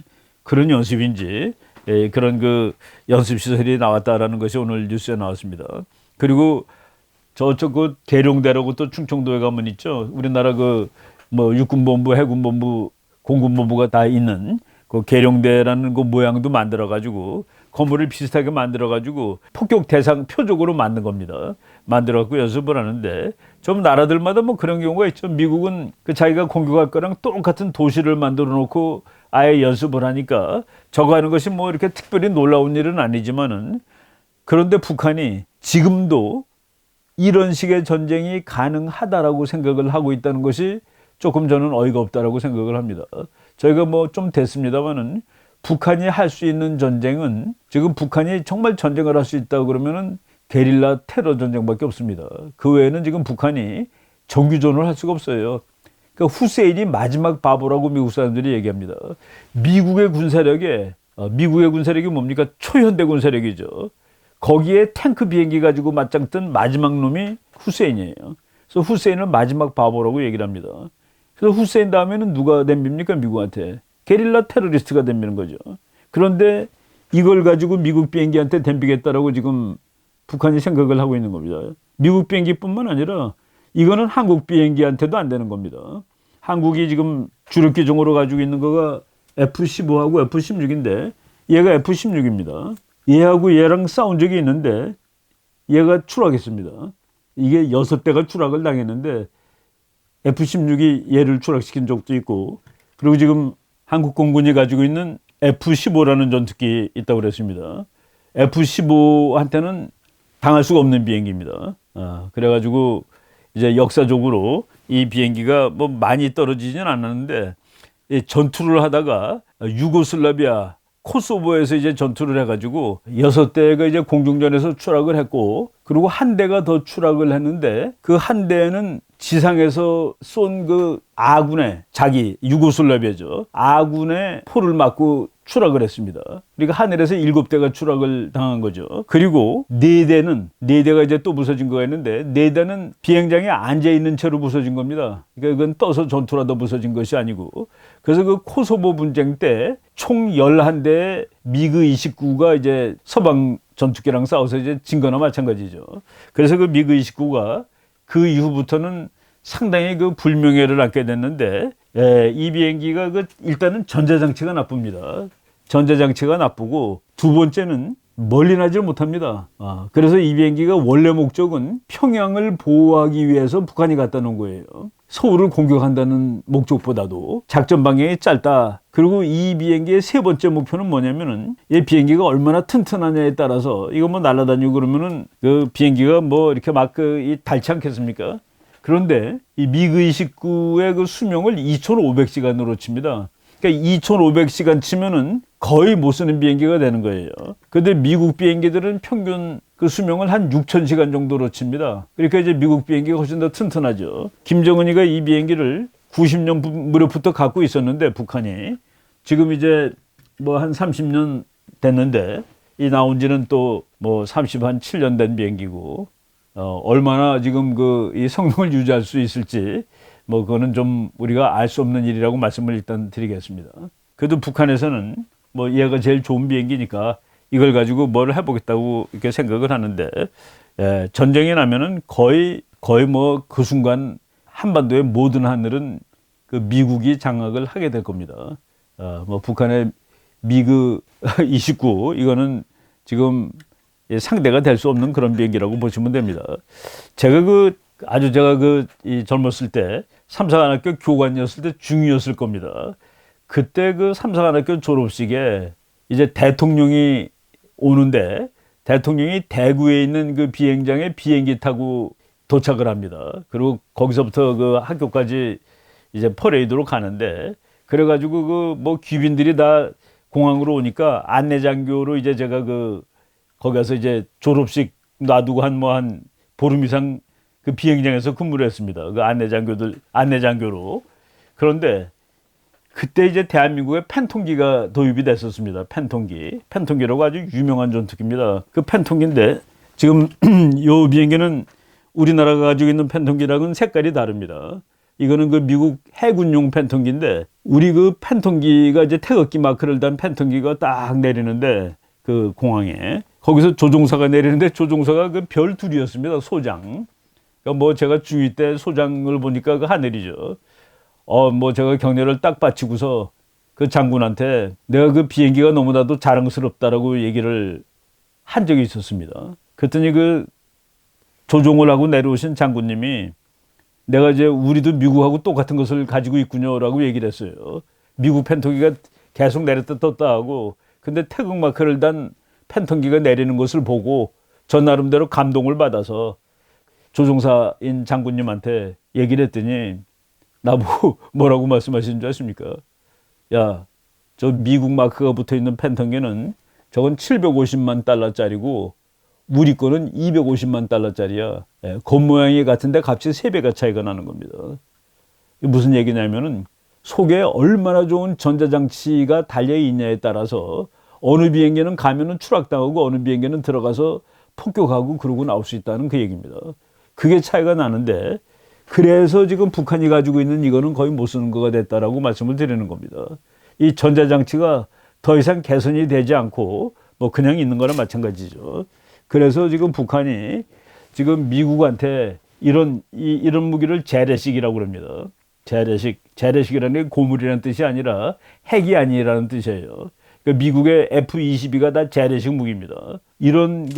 그런 연습인지 그런 그 연습 시설이 나왔다라는 것이 오늘 뉴스에 나왔습니다. 그리고 저쪽 그 계룡대라고 또 충청도에 가면 있죠. 우리나라 그 뭐 육군본부, 해군본부, 공군본부가 다 있는 그 계룡대라는 그 모양도 만들어 가지고 건물을 비슷하게 만들어 가지고 폭격 대상 표적으로 만든 겁니다. 만들어 갖고 연습을 하는데 좀 나라들마다 뭐 그런 경우가 있죠. 미국은 그 자기가 공격할 거랑 똑같은 도시를 만들어 놓고 아예 연습을 하니까 저거 하는 것이 뭐 이렇게 특별히 놀라운 일은 아니지만은 그런데 북한이 지금도 이런 식의 전쟁이 가능하다라고 생각을 하고 있다는 것이 조금 저는 어이가 없다라고 생각을 합니다. 저희가 뭐 좀 됐습니다만은 북한이 할 수 있는 전쟁은 지금 북한이 정말 전쟁을 할 수 있다고 그러면은 게릴라 테러 전쟁밖에 없습니다. 그 외에는 지금 북한이 정규전을 할 수가 없어요. 그러니까 후세인이 마지막 바보라고 미국 사람들이 얘기합니다. 미국의 군사력이 뭡니까? 초현대 군사력이죠. 거기에 탱크 비행기 가지고 맞짱 뜬 마지막 놈이 후세인이에요. 그래서 후세인을 마지막 바보라고 얘기를 합니다. 그래서 후세인 다음에는 누가 덤빕니까? 미국한테. 게릴라 테러리스트가 덤비는 거죠. 그런데 이걸 가지고 미국 비행기한테 덤비겠다라고 지금 북한이 생각을 하고 있는 겁니다. 미국 비행기뿐만 아니라 이거는 한국 비행기한테도 안 되는 겁니다. 한국이 지금 주력 기종으로 가지고 있는 거가 F-15하고 F-16인데 얘가 F-16입니다. 얘하고 얘랑 싸운 적이 있는데 얘가 추락했습니다. 이게 6대가 추락을 당했는데 F-16이 얘를 추락시킨 적도 있고 그리고 지금 한국 공군이 가지고 있는 F-15라는 전투기 있다고 그랬습니다. F-15한테는 당할 수가 없는 비행기입니다. 그래가지고 이제 역사적으로 이 비행기가 뭐 많이 떨어지진 않았는데 전투를 하다가 유고슬라비아 코소보에서 이제 전투를 해가지고 6대가 이제 공중전에서 추락을 했고 그리고 한 대가 더 추락을 했는데 그 한 대는 지상에서 쏜 그 아군의 자기 유고슬라비아죠. 아군의 포를 맞고 추락을 했습니다. 그러니까 하늘에서 7대가 추락을 당한 거죠. 그리고 4대가 이제 또 부서진 거가 있는데 4대는 비행장에 앉아있는 채로 부서진 겁니다. 그러니까 이건 떠서 전투를 하다 부서진 것이 아니고 그래서 그 코소보 분쟁 때 총 11대의 미그-29가 이제 서방 전투기랑 싸워서 이제 진 거나 마찬가지죠. 그래서 그 미그-29가 그 이후부터는 상당히 그 불명예를 안게 됐는데, 이 비행기가 일단은 전자장치가 나쁩니다. 전자장치가 나쁘고 두 번째는 멀리 나질 못합니다. 그래서 이 비행기가 원래 목적은 평양을 보호하기 위해서 북한이 갖다 놓은 거예요. 서울을 공격한다는 목적보다도 작전 방향이 짧다. 그리고 이 비행기의 세 번째 목표는 뭐냐면은 이 비행기가 얼마나 튼튼하냐에 따라서 이거 뭐 날아다니고 그러면은 그 비행기가 뭐 이렇게 막 닳지 않겠습니까? 그런데 이 미그 29의 그 수명을 2,500시간으로 칩니다. 그러니까 2,500시간 치면은 거의 못 쓰는 비행기가 되는 거예요. 근데 미국 비행기들은 평균 그 수명을 한 6,000시간 정도로 칩니다. 그러니까 이제 미국 비행기가 훨씬 더 튼튼하죠. 김정은이가 이 비행기를 90년 무렵부터 갖고 있었는데 북한이 지금 이제 뭐 한 30년 됐는데 이 나온 지는 또 뭐 37년 된 비행기고 얼마나 지금 이 성능을 유지할 수 있을지 뭐 그거는 좀 우리가 알 수 없는 일이라고 말씀을 일단 드리겠습니다. 그래도 북한에서는 뭐 얘가 제일 좋은 비행기니까 이걸 가지고 뭘 해보겠다고 이렇게 생각을 하는데, 전쟁이 나면은 거의 뭐 그 순간 한반도의 모든 하늘은 그 미국이 장악을 하게 될 겁니다. 뭐 북한의 미그 29 이거는 지금 상대가 될 수 없는 그런 비행기라고 보시면 됩니다. 제가 이 젊었을 때 삼사관학교 교관이었을 때 중이었을 겁니다. 그때 그 삼사관학교 졸업식에 이제 대통령이 오는데 대통령이 대구에 있는 그 비행장에 비행기 타고 도착을 합니다. 그리고 거기서부터 그 학교까지 이제 퍼레이드로 가는데 그래가지고 그 뭐 귀빈들이 다 공항으로 오니까 안내장교로 이제 제가 거기 가서 이제 졸업식 놔두고 한 보름 이상 그 비행장에서 근무를 했습니다. 그 안내장교로. 그런데 그때 이제 대한민국에 팬통기가 도입이 됐었습니다. 팬통기라고 아주 유명한 전투기입니다. 그 팬통기인데 지금 이 비행기는 우리나라가 가지고 있는 팬통기랑은 색깔이 다릅니다. 이거는 그 미국 해군용 팬통기인데 우리 그 팬통기가 이제 태극기 마크를 단 팬통기가 딱 내리는데 그 공항에 거기서 조종사가 내리는데 조종사가 그 별 둘이었습니다. 소장. 그러니까 뭐 제가 중2 때 소장을 보니까 그 하늘이죠. 뭐 제가 경례를 딱 바치고서 그 장군한테 내가 그 비행기가 너무나도 자랑스럽다라고 얘기를 한 적이 있었습니다. 그랬더니 그 조종을 하고 내려오신 장군님이 내가 이제 우리도 미국하고 똑같은 것을 가지고 있군요라고 얘기를 했어요. 미국 팬통기가 계속 내렸다 떴다 하고 근데 태극 마크를 단 팬통기가 내리는 것을 보고 저 나름대로 감동을 받아서 조종사인 장군님한테 얘기를 했더니 나보고 뭐라고 말씀하시는 줄 아십니까? 야, 저 미국 마크가 붙어있는 팬통기는 저건 750만 달러짜리고 우리 거는 250만 달러짜리야. 겉모양이 같은데 값이 3배가 차이가 나는 겁니다. 이게 무슨 얘기냐면은 속에 얼마나 좋은 전자장치가 달려있냐에 따라서 어느 비행기는 가면은 추락당하고 어느 비행기는 들어가서 폭격하고 그러고 나올 수 있다는 그 얘기입니다. 그게 차이가 나는데 그래서 지금 북한이 가지고 있는 이거는 거의 못 쓰는 거가 됐다라고 말씀을 드리는 겁니다. 이 전자장치가 더 이상 개선이 되지 않고 뭐 그냥 있는 거나 마찬가지죠. 그래서 지금 북한이 지금 미국한테 이런 무기를 재래식이라고 그럽니다. 재래식이라는 게 고물이라는 뜻이 아니라 핵이 아니라는 뜻이에요. 그러니까 미국의 F-22가 다 재래식 무기입니다. 이런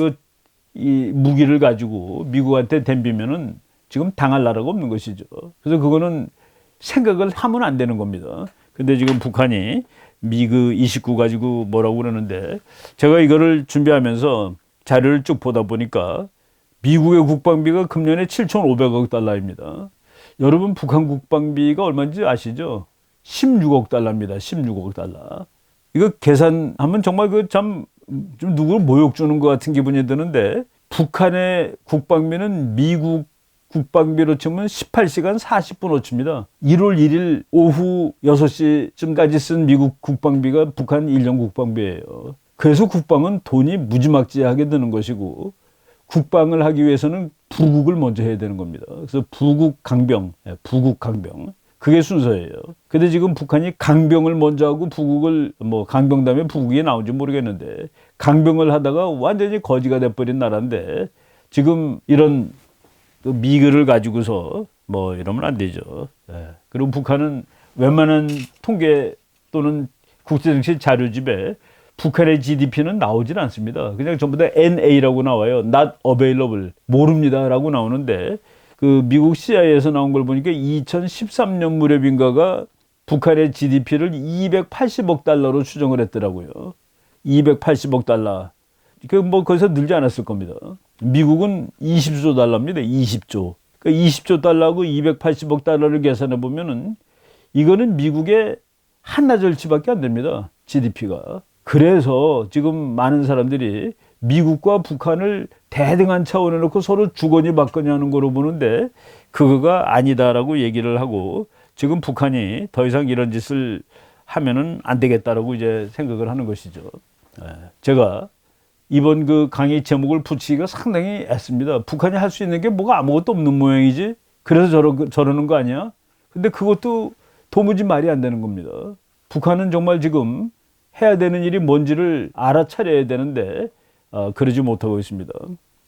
이 무기를 가지고 미국한테 덤비면은 지금 당할 나라가 없는 것이죠. 그래서 그거는 생각을 하면 안 되는 겁니다. 근데 지금 북한이 미그 29 가지고 뭐라고 그러는데 제가 이거를 준비하면서 자료를 쭉 보다 보니까 미국의 국방비가 금년에 7,500억 달러입니다. 여러분 북한 국방비가 얼마인지 아시죠? 16억 달러입니다. 16억 달러. 이거 계산하면 정말 좀 누구를 모욕 주는 것 같은 기분이 드는데 북한의 국방비는 미국 국방비로 치면 18시간 40분어치입니다. 1월 1일 오후 6시쯤까지 쓴 미국 국방비가 북한 1년 국방비예요. 그래서 국방은 돈이 무지막지하게 드는 것이고 국방을 하기 위해서는 부국을 먼저 해야 되는 겁니다. 그래서 부국 강병. 그게 순서예요. 근데 지금 북한이 강병을 먼저 하고 부국을 강병 다음에 부국이 나온지 모르겠는데 강병을 하다가 완전히 거지가 돼버린 나라인데 지금 이런 미그를 가지고서 뭐 이러면 안 되죠. 예. 그리고 북한은 웬만한 통계 또는 국제정치 자료집에 북한의 GDP는 나오질 않습니다. 그냥 전부 다 NA라고 나와요. Not available. 모릅니다라고 나오는데 그 미국 CIA에서 나온 걸 보니까 2013년 무렵인가가 북한의 GDP를 280억 달러로 추정을 했더라고요. 280억 달러. 그 뭐 거기서 늘지 않았을 겁니다. 미국은 20조 달러입니다. 20조. 그러니까 20조 달러하고 280억 달러를 계산해 보면은 이거는 미국의 한나절치밖에 안 됩니다. GDP가. 그래서 지금 많은 사람들이 미국과 북한을 대등한 차원에 놓고 서로 주거니 받거니 하는 거로 보는데 그거가 아니다라고 얘기를 하고 지금 북한이 더 이상 이런 짓을 하면은 안 되겠다라고 이제 생각을 하는 것이죠. 제가 이번 그 강의 제목을 붙이기가 상당히 애씁니다. 북한이 할 수 있는 게 뭐가 아무것도 없는 모양이지. 그래서 저러는 거 아니야? 근데 그것도 도무지 말이 안 되는 겁니다. 북한은 정말 지금 해야 되는 일이 뭔지를 알아차려야 되는데 그러지 못하고 있습니다.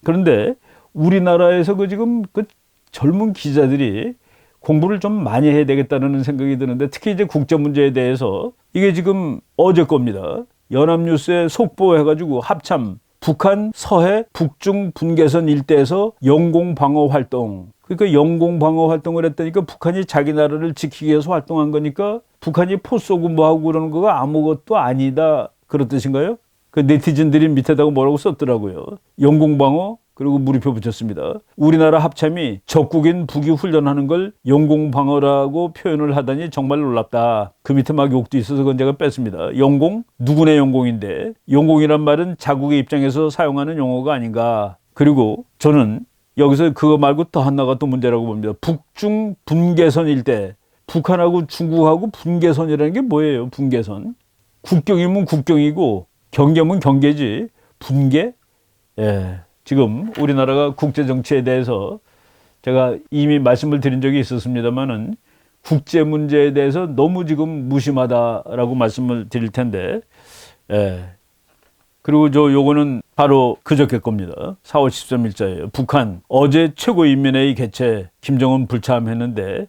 그런데 우리나라에서 그 지금 그 젊은 기자들이 공부를 좀 많이 해야 되겠다는 생각이 드는데 특히 이제 국제 문제에 대해서 이게 지금 어제 겁니다. 연합뉴스에 속보해가지고 합참 북한 서해 북중 분계선 일대에서 영공방어 활동. 그러니까 영공방어 활동을 했다니까 북한이 자기 나라를 지키기 위해서 활동한 거니까 북한이 포 쏘고 뭐하고 그러는 거가 아무것도 아니다. 그런 뜻인가요? 그 네티즌들이 밑에다가 뭐라고 썼더라고요. 영공방어 그리고 물음표 붙였습니다. 우리나라 합참이 적국인 북이 훈련하는 걸 영공방어라고 표현을 하다니 정말 놀랍다. 그 밑에 막 욕도 있어서 그건 제가 뺐습니다. 영공? 누구네 영공인데 영공이란 말은 자국의 입장에서 사용하는 용어가 아닌가. 그리고 저는 여기서 그거 말고 또 하나가 또 문제라고 봅니다. 북중 분계선 일대. 북한하고 중국하고 분계선이라는 게 뭐예요? 분계선. 국경이면 국경이고 경계면 경계지. 분계? 예. 지금 우리나라가 국제 정치에 대해서 제가 이미 말씀을 드린 적이 있었습니다만은 국제 문제에 대해서 너무 지금 무심하다라고 말씀을 드릴 텐데, 예. 그리고 요거는 바로 그저께 겁니다. 4월 13일자예요. 북한 어제 최고인민회의 개최 김정은 불참했는데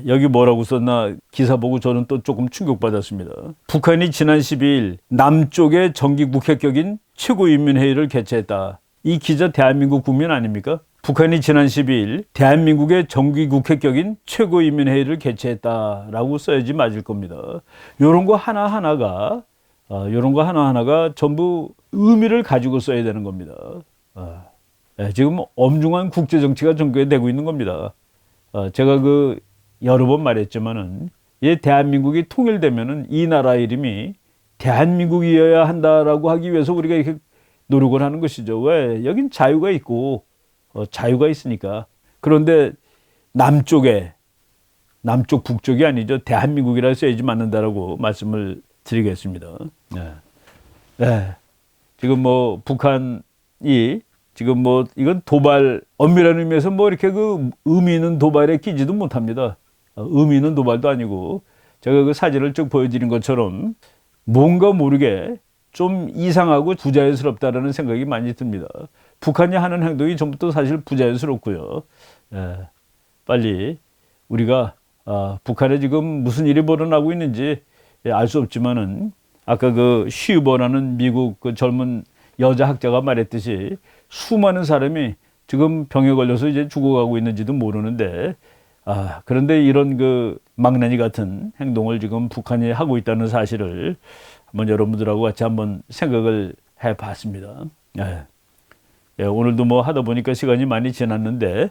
여기 뭐라고 썼나 기사 보고 저는 또 조금 충격받았습니다. 북한이 지난 12일 남쪽의 정기국회격인 최고인민회의를 개최했다. 이 기자 대한민국 국민 아닙니까? 북한이 지난 12일 대한민국의 정기국회격인 최고인민회의를 개최했다라고 써야지 맞을 겁니다. 이런 거 하나하나가 전부 의미를 가지고 써야 되는 겁니다. 지금 엄중한 국제정치가 전개되고 있는 겁니다. 제가 여러 번 말했지만은, 대한민국이 통일되면은 이 나라 이름이 대한민국이어야 한다라고 하기 위해서 우리가 이렇게 노력을 하는 것이죠. 왜? 여긴 자유가 있고, 자유가 있으니까. 그런데 남쪽 북쪽이 아니죠. 대한민국이라 써야지 맞는다라고 말씀을 드리겠습니다. 지금 북한이 지금 이건 도발, 엄밀한 의미에서 이렇게 의미 있는 도발에 끼지도 못합니다. 의미 있는 도발도 아니고, 제가 그 사진을 쭉 보여드린 것처럼 뭔가 모르게 좀 이상하고 부자연스럽다라는 생각이 많이 듭니다. 북한이 하는 행동이 전부 또 사실 부자연스럽고요. 빨리 우리가 북한에 지금 무슨 일이 벌어나고 있는지 알 수 없지만은 아까 쉬버라는 미국 젊은 여자 학자가 말했듯이 수많은 사람이 지금 병에 걸려서 이제 죽어가고 있는지도 모르는데 그런데 이런 망나니 같은 행동을 지금 북한이 하고 있다는 사실을 한번 여러분들하고 같이 한번 생각을 해봤습니다. 오늘도 하다 보니까 시간이 많이 지났는데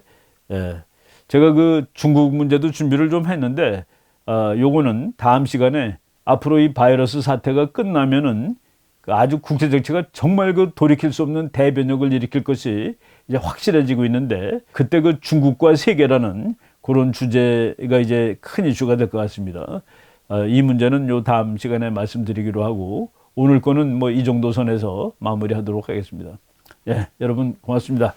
제가 중국 문제도 준비를 좀 했는데 요거는 다음 시간에 앞으로 이 바이러스 사태가 끝나면은 아주 국제 정치가 정말 돌이킬 수 없는 대변혁을 일으킬 것이 이제 확실해지고 있는데 그때 중국과 세계라는 그런 주제가 이제 큰 이슈가 될 것 같습니다. 이 문제는 요 다음 시간에 말씀드리기로 하고 오늘 거는 이 정도 선에서 마무리하도록 하겠습니다. 여러분 고맙습니다.